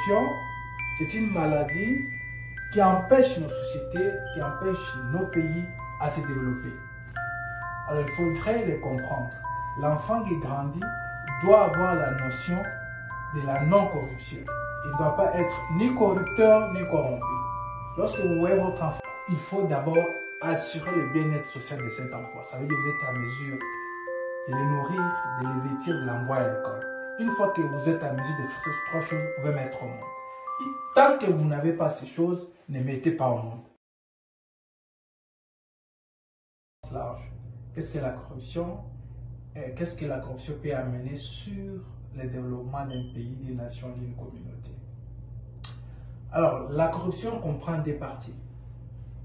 corruption, c'est une maladie qui empêche nos sociétés, qui empêche nos pays à se développer. Alors il faudrait les comprendre. L'enfant qui grandit doit avoir la notion de la non-corruption. Il ne doit pas être ni corrupteur ni corrompu. Lorsque vous voyez votre enfant, il faut d'abord assurer le bien-être social de cet enfant. Ça veut dire que vous êtes à mesure de le nourrir, de le vêtir, de l'envoyer à l'école. Une fois que vous êtes à mesure de faire ces trois choses, vous pouvez mettre au monde. Et tant que vous n'avez pas ces choses, ne mettez pas au monde. Large. Qu'est-ce que la corruption? Qu'est-ce que la corruption peut amener sur le développement d'un pays, d'une nation, d'une communauté? Alors, la corruption comprend deux parties.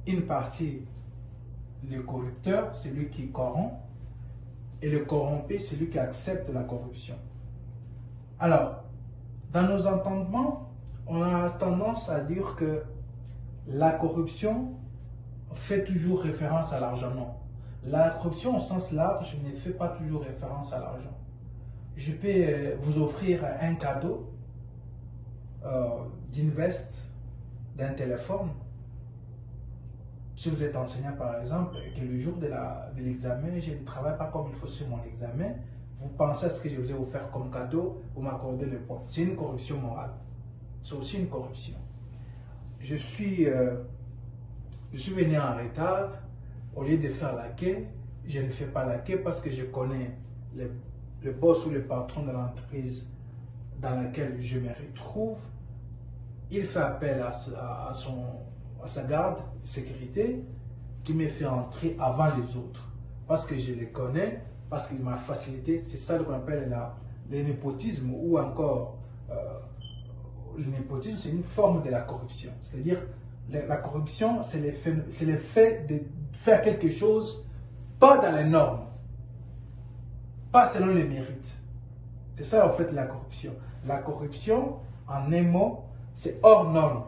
Une partie, le corrupteur, celui qui corrompt, et le corrompu, celui qui accepte la corruption. Alors, dans nos entendements, on a tendance à dire que la corruption fait toujours référence à l'argent. Non. La corruption au sens large ne fait pas toujours référence à l'argent. Je peux vous offrir un cadeau d'une veste, d'un téléphone. Si vous êtes enseignant par exemple, et que le jour de l'examen, je ne travaille pas comme il faut sur mon examen, vous pensez à ce que je vous ai offert comme cadeau, vous m'accordez le point. C'est une corruption morale. C'est aussi une corruption. Je suis venu en retard. Au lieu de faire la quai, je ne fais pas la quai parce que je connais le boss ou le patron de l'entreprise dans laquelle je me retrouve. Il fait appel à sa garde de sécurité qui me fait entrer avant les autres. Parce que je les connais, parce qu'il m'a facilité. C'est ça qu'on appelle le népotisme ou encore le népotisme, c'est une forme de la corruption. C'est-à-dire, la corruption, c'est le fait de faire quelque chose pas dans les normes, pas selon les mérites. C'est ça en fait la corruption. La corruption, en un mot, c'est hors norme.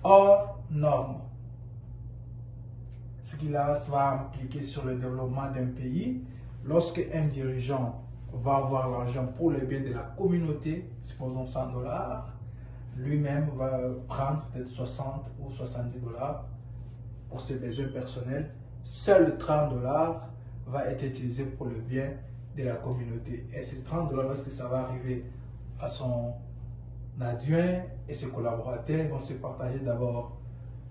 Hors norme. Ce qui là va impliquer sur le développement d'un pays. Lorsque un dirigeant va avoir l'argent pour le bien de la communauté, supposons $100, lui-même va prendre peut-être 60 ou 70 $ pour ses besoins personnels. Seul 30 $ va être utilisé pour le bien de la communauté. Et ces 30 $, lorsque ça va arriver à son adjoint et ses collaborateurs, vont se partager d'abord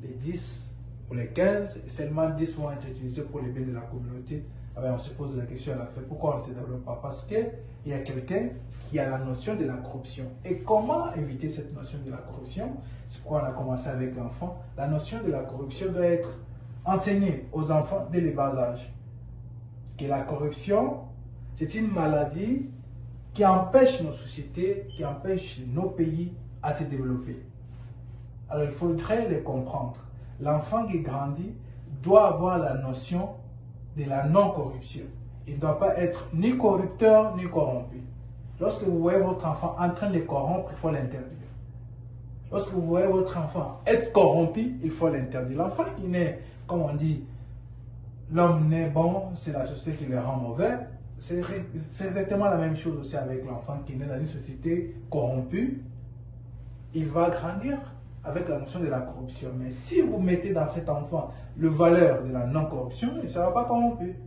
les 10 ou les 15, et seulement 10 vont être utilisés pour le bien de la communauté. Alors on se pose la question à la fin, pourquoi on ne se développe pas? Parce qu'il y a quelqu'un qui a la notion de la corruption. Et comment éviter cette notion de la corruption? C'est pourquoi on a commencé avec l'enfant. La notion de la corruption doit être enseignée aux enfants dès le bas âge. Que la corruption, c'est une maladie qui empêche nos sociétés, qui empêche nos pays à se développer. Alors il faudrait les comprendre. L'enfant qui grandit doit avoir la notion de la non-corruption. Il ne doit pas être ni corrupteur ni corrompu. Lorsque vous voyez votre enfant en train de corrompre, il faut l'interdire. Lorsque vous voyez votre enfant être corrompu, il faut l'interdire. L'enfant qui naît, comme on dit, l'homme naît bon, c'est la société qui le rend mauvais. C'est exactement la même chose aussi avec l'enfant qui naît dans une société corrompue. Il va grandir avec la notion de la corruption. Mais si vous mettez dans cet enfant le valeur de la non-corruption, il ne sera pas corrompu.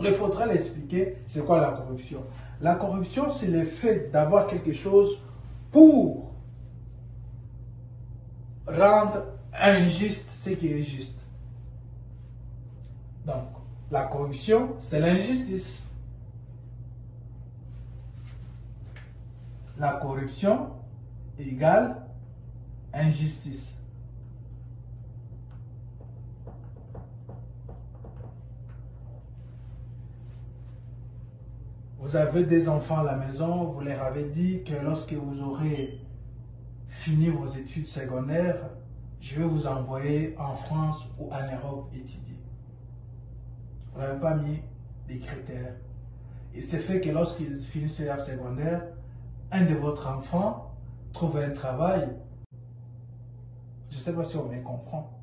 Il faudra l'expliquer, c'est quoi la corruption. La corruption, c'est le fait d'avoir quelque chose pour rendre injuste ce qui est juste. Donc, la corruption, c'est l'injustice. La corruption égale injustice. Vous avez des enfants à la maison, vous leur avez dit que lorsque vous aurez fini vos études secondaires, je vais vous envoyer en France ou en Europe étudier. Vous n'avez pas mis des critères. Il s'est fait que lorsqu'ils finissent leur secondaire, un de votre enfant trouve un travail. Je ne sais pas si on me comprend.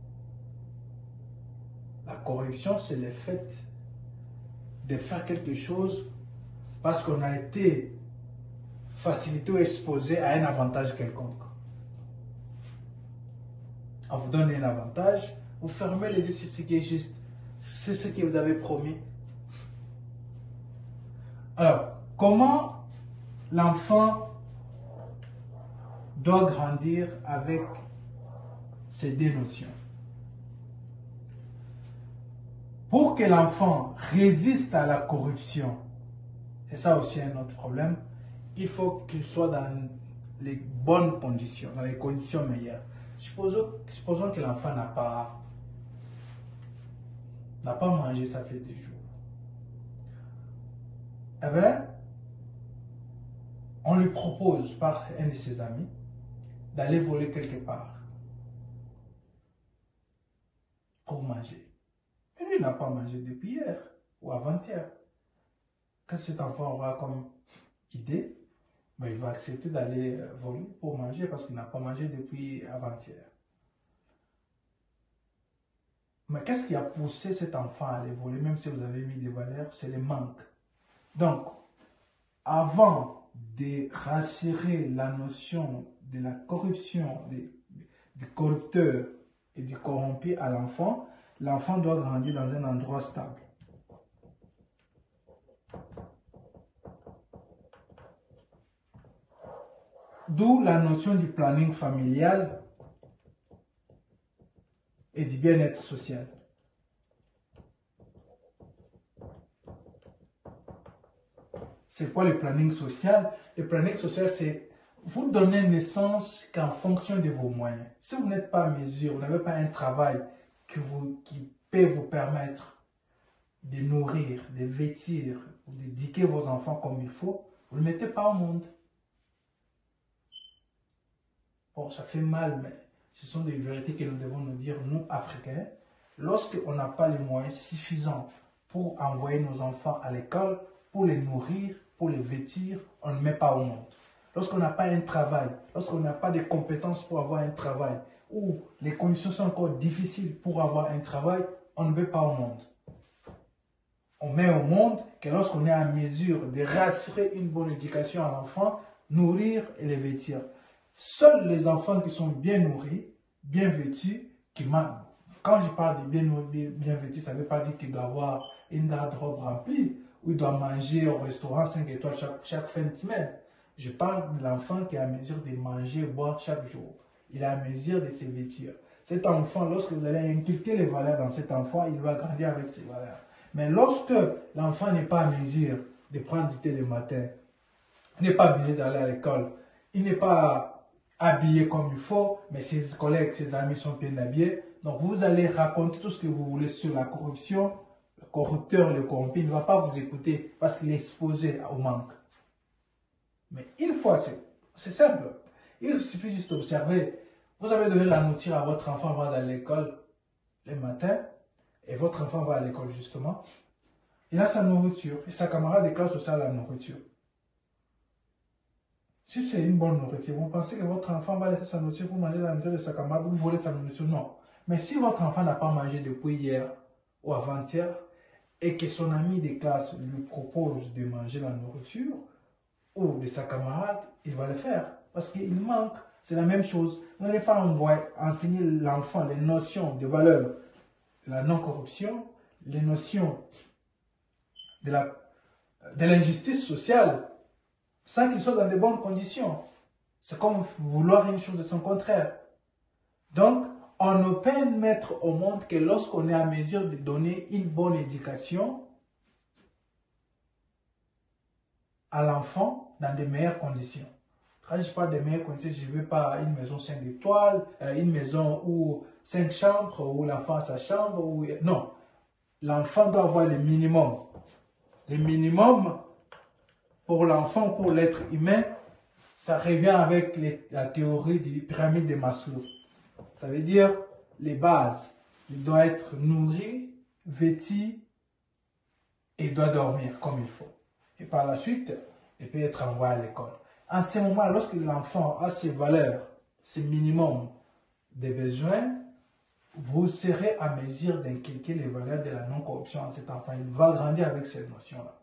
La corruption, c'est le fait de faire quelque chose parce qu'on a été faciliter ou exposer à un avantage quelconque. On vous donne un avantage, vous fermez les yeux sur ce qui est juste. C'est ce que vous avez promis. Alors, comment l'enfant doit grandir avec ces deux notions? Pour que l'enfant résiste à la corruption, c'est ça aussi un autre problème, il faut qu'il soit dans les bonnes conditions, dans les conditions meilleures. Supposons que l'enfant n'a pas mangé, ça fait 2 jours. Eh bien, on lui propose par un de ses amis d'aller voler quelque part pour manger. Et lui n'a pas mangé depuis hier ou avant-hier. Qu'est-ce que cet enfant aura comme idée? Ben, il va accepter d'aller voler pour manger parce qu'il n'a pas mangé depuis avant-hier. Mais qu'est-ce qui a poussé cet enfant à aller voler, même si vous avez mis des valeurs? C'est le manque. Donc, avant de rassurer la notion de la corruption, du corrupteur et du corrompu à l'enfant, l'enfant doit grandir dans un endroit stable. D'où la notion du planning familial et du bien-être social. C'est quoi le planning social? Le planning social, c'est vous donner naissance qu'en fonction de vos moyens. Si vous n'êtes pas à mesure, vous n'avez pas un travail qui peut vous permettre de nourrir, de vêtir, d'éduquer vos enfants comme il faut, vous ne le mettez pas au monde. Bon, ça fait mal, mais ce sont des vérités que nous devons nous dire, nous, Africains. Lorsqu'on n'a pas les moyens suffisants pour envoyer nos enfants à l'école, pour les nourrir, pour les vêtir, on ne met pas au monde. Lorsqu'on n'a pas un travail, lorsqu'on n'a pas de compétences pour avoir un travail, ou les conditions sont encore difficiles pour avoir un travail, on ne met pas au monde. On met au monde que lorsqu'on est à mesure de rassurer une bonne éducation à l'enfant, nourrir et les vêtir. Seuls les enfants qui sont bien nourris, bien vêtus, qui mangent. Quand je parle de bien nourris, bien vêtus, ça ne veut pas dire qu'il doit avoir une garde-robe remplie, ou il doit manger au restaurant 5 étoiles chaque fin de semaine. Je parle de l'enfant qui est à mesure de manger et boire chaque jour. Il est à mesure de se vêtir. Cet enfant, lorsque vous allez inculquer les valeurs dans cet enfant, il va grandir avec ces valeurs. Mais lorsque l'enfant n'est pas à mesure de prendre du thé le matin, il n'est pas obligé d'aller à l'école, il n'est pas habillé comme il faut, mais ses collègues, ses amis sont bien habillés, donc vous allez raconter tout ce que vous voulez sur la corruption, le corrupteur et le corrompu, il ne va pas vous écouter parce qu'il est exposé au manque. Mais une fois, c'est simple. Il suffit juste d'observer. Vous avez donné la nourriture à votre enfant avant d'aller à l'école le matin, et votre enfant va à l'école justement. Il a sa nourriture, et sa camarade de classe aussi a la nourriture. Si c'est une bonne nourriture, vous pensez que votre enfant va laisser sa nourriture pour manger la nourriture de sa camarade ou voler sa nourriture? Non. Mais si votre enfant n'a pas mangé depuis hier ou avant-hier, et que son ami de classe lui propose de manger la nourriture, ou de sa camarade, il va le faire. Parce qu'il manque. C'est la même chose. Vous n'allez pas enseigner l'enfant les notions de valeur, la non-corruption, les notions de l'injustice sociale, sans qu'il soit dans de bonnes conditions. C'est comme vouloir une chose de son contraire. Donc, on ne peut mettre au monde que lorsqu'on est à mesure de donner une bonne éducation à l'enfant dans de meilleures conditions. Quand je parle de meilleures conditions, je ne veux pas une maison 5 étoiles, une maison où 5 chambres, où l'enfant a sa chambre. Non, l'enfant doit avoir le minimum. Le minimum pour l'enfant, pour l'être humain, ça revient avec la théorie des pyramides de Maslow. Ça veut dire les bases. Il doit être nourri, vêtu et il doit dormir comme il faut. Et par la suite, il peut être envoyé à l'école. En ce moment, lorsque l'enfant a ses valeurs, ses minimums de besoins, vous serez à mesure d'inculquer les valeurs de la non-corruption à cet enfant. Il va grandir avec ces notions-là.